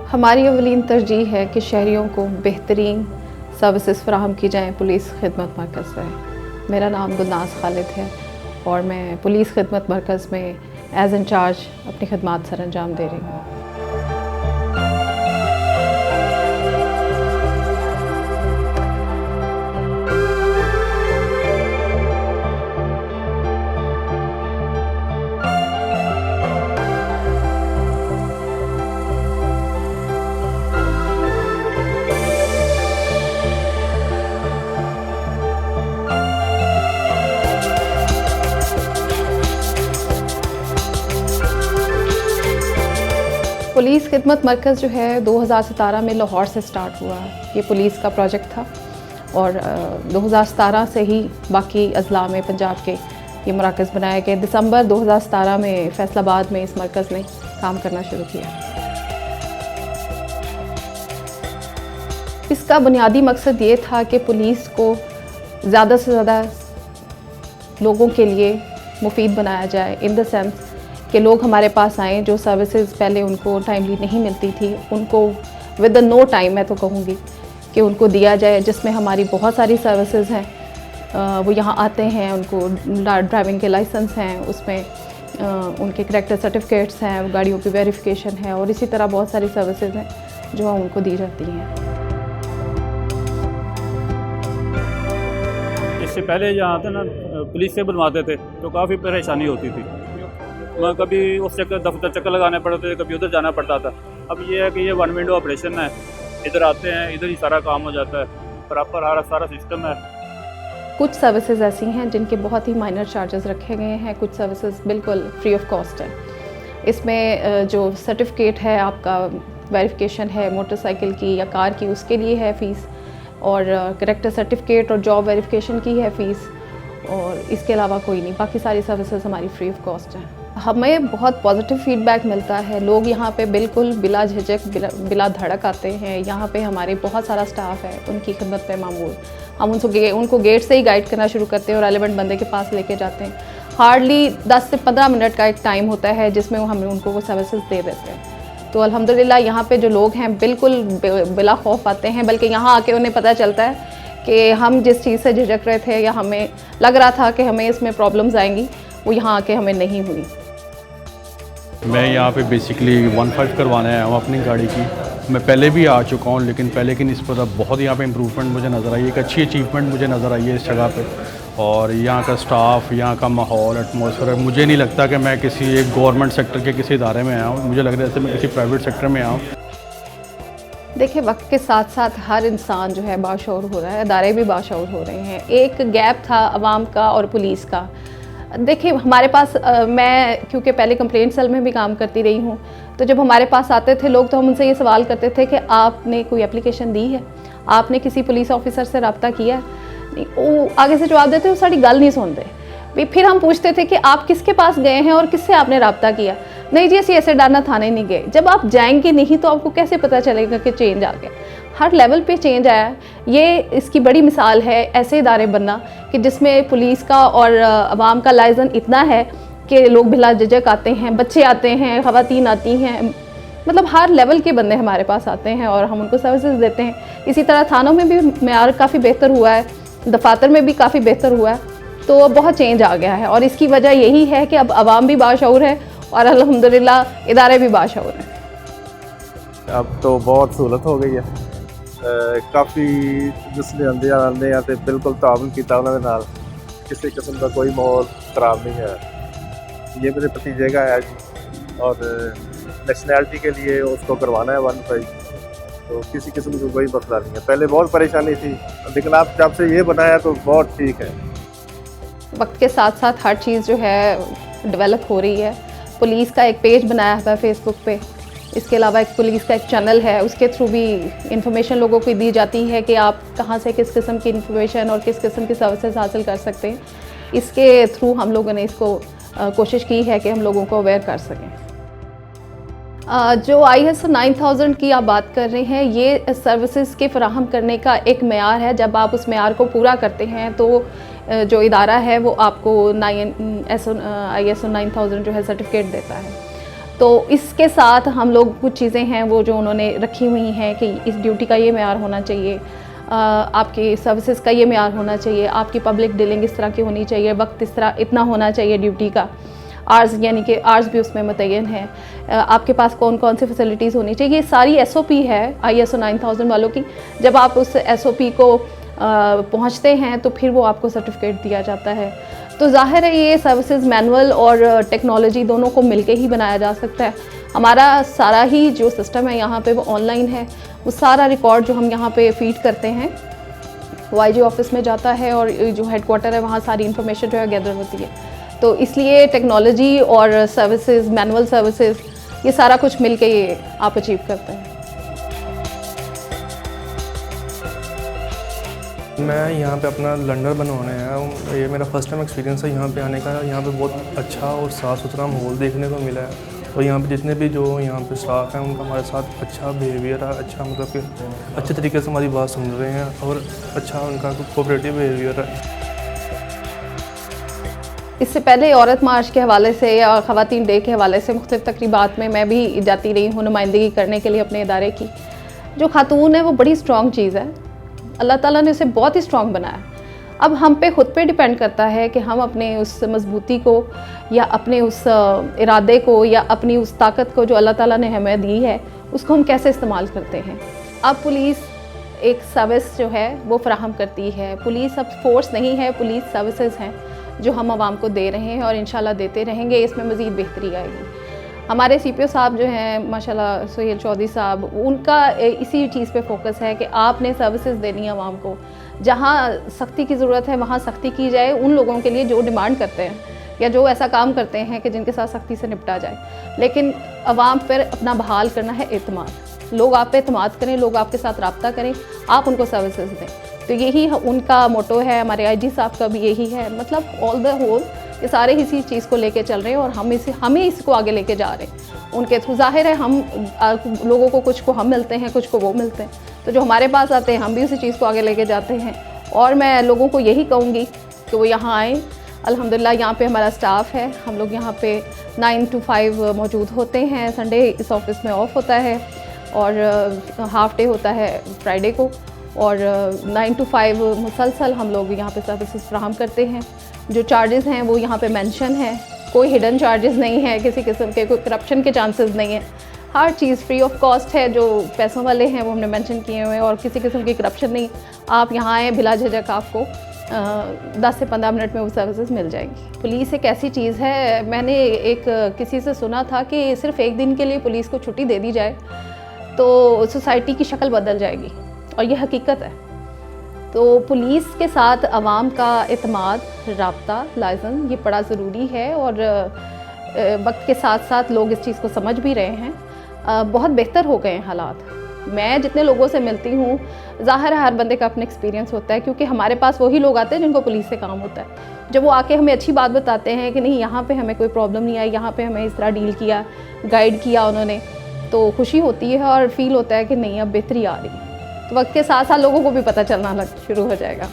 हमारी अवलीन तरजीह है कि शहरियों को बेहतरीन सर्विसेज फराहम की जाएँ पुलिस खिदमत मरकज़ से। मेरा नाम गुलनाज़ खालिद है और मैं पुलिस खिदमत मरकज़ में एज़ इंचार्ज अपनी खिदमात सर अंजाम दे रही हूँ। पुलिस खिदमत मरकज़ जो है 2017 में लाहौर से स्टार्ट हुआ। ये पुलिस का प्रोजेक्ट था और 2017 से ही बाकी अज़ला में पंजाब के ये मराकज़ बनाए गए। दिसंबर 2017 में फैसलाबाद में इस मरकज़ ने काम करना शुरू किया। इसका बुनियादी मकसद ये था कि पुलिस को ज़्यादा से ज़्यादा लोगों के लिए मुफीद बनाया जाए, इन द सेंस कि लोग हमारे पास आएँ जो सर्विसेज पहले उनको टाइमली नहीं मिलती थी, उनको विद नो टाइम मैं तो कहूँगी कि उनको दिया जाए, जिसमें हमारी बहुत सारी सर्विसेज हैं। वो यहाँ आते हैं, उनको ड्राइविंग के लाइसेंस हैं, उसमें उनके करैक्टर सर्टिफिकेट्स हैं, गाड़ियों की वेरिफिकेशन है और इसी तरह बहुत सारी सर्विसेज हैं जो उनको दी जाती हैं। इससे पहले यहाँ था ना पुलिस से बनवाते थे तो काफ़ी परेशानी होती थी। मैं कभी उस दफ्तर चक्कर लगाने पड़ते थे, कभी उधर जाना पड़ता था। अब ये है कि ये वन विंडो ऑपरेशन है, इधर आते हैं, इधर ही सारा काम हो जाता है, प्रॉपर सारा सिस्टम है। कुछ सर्विसेज ऐसी हैं जिनके बहुत ही माइनर चार्जेस रखे गए हैं, कुछ सर्विसेज बिल्कुल फ्री ऑफ कॉस्ट है। इसमें जो सर्टिफिकेट है आपका, वेरिफिकेशन है मोटरसाइकिल की या कार की, उसके लिए है फ़ीस, और करैक्टर सर्टिफिकेट और जॉब वेरिफिकेशन की है फ़ीस, और इसके अलावा कोई नहीं। बाकी सारी सर्विसेज हमारी फ्री ऑफ कॉस्ट हैं। हमें बहुत पॉजिटिव फीडबैक मिलता है, लोग यहाँ पे बिल्कुल बिला झिझक बिला धड़क आते हैं। यहाँ पे हमारे बहुत सारा स्टाफ है उनकी खिदमत पे मामूल। हम उनको गेट से ही गाइड करना शुरू करते हैं और रेलेवेंट बंदे के पास लेके जाते हैं। हार्डली 10 से 15 मिनट का एक टाइम होता है जिसमें हम उनको वो सर्विसेज दे देते हैं। तो अल्हम्दुलिल्लाह यहाँ पे जो लोग हैं बिल्कुल बिला खौफ आते हैं, बल्कि यहाँ आके उन्हें पता चलता है कि हम जिस चीज़ से झिझक रहे थे या हमें लग रहा था कि हमें इसमें प्रॉब्लम्स आएंगी, वो यहाँ आके हमें नहीं हुई। मैं यहाँ पे बेसिकली 1.5 करवाने आया हूँ अपनी गाड़ी की। मैं पहले भी आ चुका हूँ, लेकिन पहले की निस्बत अब बहुत यहाँ पे इम्प्रूवमेंट मुझे नज़र आई, एक अच्छी अचीवमेंट मुझे नज़र आई है इस जगह पे। और यहाँ का स्टाफ, यहाँ का माहौल, एटमॉस्फेयर, मुझे नहीं लगता कि मैं किसी एक गवर्नमेंट सेक्टर के किसी इदारे में आया हूँ। मुझे लग रहा है जैसे मैं किसी प्राइवेट सेक्टर में आया हूँ। देखिए, वक्त के साथ साथ हर इंसान जो है बाशऊर हो रहा है, अदारे भी बाशऊर हो रहे हैं। एक गैप था अवाम का और पुलिस का। देखिए, हमारे पास मैं क्योंकि पहले कंप्लेंट सेल में भी काम करती रही हूँ, तो जब हमारे पास आते थे लोग तो हम उनसे ये सवाल करते थे कि आपने कोई एप्लीकेशन दी है, आपने किसी पुलिस ऑफिसर से रब्ता किया है? नहीं, वो आगे से जवाब देते, वो सारी गल नहीं सुनते। फिर हम पूछते थे कि आप किसके पास गए हैं और किससे आपने रब्ता किया? नहीं जी, ऐसे डरना थाने नहीं गए। जब आप जाएंगे नहीं तो आपको कैसे पता चलेगा कि चेंज आ गया? हर लेवल पे चेंज आया। ये इसकी बड़ी मिसाल है ऐसे इदारे बनना कि जिसमें पुलिस का और अवाम का लाइजन इतना है कि लोग बिला झिझक आते हैं, बच्चे आते हैं, ख़वातीन आती हैं, मतलब हर लेवल के बंदे हमारे पास आते हैं और हम उनको सर्विसेज देते हैं। इसी तरह थानों में भी मेयार काफ़ी बेहतर हुआ है, दफातर में भी काफ़ी बेहतर हुआ है, तो बहुत चेंज आ गया है। और इसकी वजह यही है कि अब अवाम भी बाशऊर है और अल्हम्दुलिल्लाह इदारे भी बाशऊर हैं। अब तो बहुत सहूलत हो गई है। काफ़ी जिसने आंदे तो बिल्कुल ताउन किया उन्होंने नाल, किसी किस्म का कोई माहौल ख़राब नहीं है। ये मेरे भतीजे का है जी, और नेशनैलिटी के लिए उसको करवाना है 1.5, तो किसी किस्म की कोई मसला नहीं है। पहले बहुत परेशानी थी, लेकिन आप जब से ये बनाया तो बहुत ठीक है। वक्त के साथ साथ हर चीज़ जो है डेवलप हो रही है। पुलिस का एक पेज बनाया हुआ है फेसबुक पे, इसके अलावा एक पुलिस का एक चैनल है, उसके थ्रू भी इंफॉर्मेशन लोगों को दी जाती है कि आप कहाँ से किस किस्म की इंफॉर्मेशन और किस किस्म की सर्विसेज हासिल कर सकते हैं। इसके थ्रू हम लोगों ने इसको कोशिश की है कि हम लोगों को अवेयर कर सकें। जो ISO 9000 की आप बात कर रहे हैं, ये सर्विसेज के फराहम करने का एक मेयार है। जब आप उस मेयार को पूरा करते हैं तो जो इदारा है वो आपको ISO 9000 जो है सर्टिफिकेट देता है। तो इसके साथ हम लोग कुछ चीज़ें हैं वो जो उन्होंने रखी हुई हैं कि इस ड्यूटी का ये मेयार होना चाहिए, आपकी सर्विसेज का ये मेयार होना चाहिए, आपकी पब्लिक डीलिंग इस तरह की होनी चाहिए, वक्त इतना होना चाहिए ड्यूटी का, आर्स यानी कि आर्स भी उसमें मुतय्यन है, आपके पास कौन कौन सी फैसिलिटीज़ होनी चाहिए। ये सारी SOP है ISO 9000 वालों की। जब आप उस SOP को पहुंचते हैं तो फिर वो आपको सर्टिफिकेट दिया जाता है। तो जाहिर है ये सर्विसेज मैनुअल और टेक्नोलॉजी दोनों को मिलके ही बनाया जा सकता है। हमारा सारा ही जो सिस्टम है यहाँ पे वो ऑनलाइन है। वो सारा रिकॉर्ड जो हम यहाँ पे फीड करते हैं YG ऑफिस में जाता है और जो हेडक्वार्टर है वहाँ सारी इन्फॉर्मेशन जो है गैदर होती है। तो इसलिए टेक्नोलॉजी और सर्विसेज, मैनुअल सर्विसेज, ये सारा कुछ मिलके ये आप अचीव करते हैं। मैं यहाँ पे अपना लर्नर बनवाने आया हूँ। ये मेरा फर्स्ट टाइम एक्सपीरियंस है यहाँ पे आने का। यहाँ पे बहुत अच्छा और साफ़ सुथरा माहौल देखने को मिला है और यहाँ पे जितने भी जो यहाँ पे स्टाफ हैं उनका हमारे साथ अच्छा बिहेवियर है, अच्छा मतलब कि अच्छे तरीके से हमारी बात समझ रहे हैं और अच्छा उनका कोऑपरेटिव बिहेवियर है। इससे पहले औरत मार्च के हवाले से या ख़वातीन डे के हवाले से मुख्तलिफ तकरीबात में मैं भी जाती रही हूँ नुमाइंदगी करने के लिए अपने इदारे की। जो खातून है वो बड़ी स्ट्रॉन्ग चीज़ है, अल्लाह ताला ने उसे बहुत ही स्ट्रॉन्ग बनाया। अब हम पे खुद पे डिपेंड करता है कि हम अपने उस मजबूती को या अपने उस इरादे को या अपनी उस ताकत को जो अल्लाह ताला ने हमें दी है उसको हम कैसे इस्तेमाल करते हैं। अब पुलिस एक सर्विस जो है वो फराहम करती है। पुलिस अब फोर्स नहीं है, पुलिस सर्विसेज हैं जो हम आवाम को दे रहे हैं और इंशाल्लाह देते रहेंगे। इसमें मज़ीद बेहतरी आएगी। हमारे CPO साहब जो हैं माशाल्लाह सोहेल चौधरी साहब, उनका इसी चीज़ पे फोकस है कि आपने सर्विसेज देनी है आवाम को। जहाँ सख्ती की ज़रूरत है वहाँ सख्ती की जाए उन लोगों के लिए जो डिमांड करते हैं या जो ऐसा काम करते हैं कि जिनके साथ सख्ती से निपटा जाए। लेकिन आवाम पर अपना बहाल करना है एतमाद। लोग आप पे एतमाद करें, लोग आपके साथ रब्ता करें, आप उनको सर्विसेज दें। तो यही उनका मोटो है। हमारे IG साहब का भी यही है। मतलब ऑल द होल ये सारे इसी चीज़ को लेके चल रहे हैं और हमें इसको आगे लेके जा रहे हैं। उनके थ्रू जाहिर है हम लोगों को कुछ को हम मिलते हैं, कुछ को वो मिलते हैं। तो जो हमारे पास आते हैं हम भी उसी चीज़ को आगे लेके जाते हैं। और मैं लोगों को यही कहूँगी कि वो यहाँ आएँ। अल्हम्दुलिल्लाह यहाँ पे हमारा स्टाफ है। हम लोग यहाँ पे 9 to 5 मौजूद होते हैं। संडे इस ऑफिस में ऑफ होता है और हाफ डे होता है फ्राइडे को। और 9 to 5 मुसलसल हम लोग यहाँ पे सर्विसेज फ्राहम करते हैं। जो चार्जेस हैं वो यहाँ पे मेंशन है। कोई हिडन चार्जेस नहीं है, किसी किस्म के कोई करप्शन के चांसेस नहीं है। हर चीज़ फ्री ऑफ कॉस्ट है। जो पैसों वाले हैं वो हमने मेंशन किए हुए हैं और किसी किस्म की करप्शन नहीं। आप यहाँ आएँ, बिला झिझक आपको 10 से 15 मिनट में वो सर्विसेज मिल जाएंगी। पुलिस एक ऐसी चीज़ है, मैंने एक किसी से सुना था कि सिर्फ एक दिन के लिए पुलिस को छुट्टी दे दी जाए तो सोसाइटी की शक्ल बदल जाएगी और ये हकीकत है। तो पुलिस के साथ आवाम का एतमाद, राब्ता, लाज़िम ये बड़ा ज़रूरी है और वक्त के साथ साथ लोग इस चीज़ को समझ भी रहे हैं। बहुत बेहतर हो गए हैं हालात। मैं जितने लोगों से मिलती हूँ, ज़ाहिर है हर बंदे का अपना एक्सपीरियंस होता है क्योंकि हमारे पास वही लोग आते हैं जिनको पुलिस से काम होता है। जब वो आके हमें अच्छी बात बताते हैं कि नहीं यहाँ पे हमें कोई प्रॉब्लम नहीं आई, यहाँ पे हमें इस तरह डील किया, गाइड किया उन्होंने, तो खुशी होती है और फील होता है कि नहीं अब बेहतरी आ रही है। तो वक्त के साथ साथ लोगों को भी पता चलना शुरू हो जाएगा।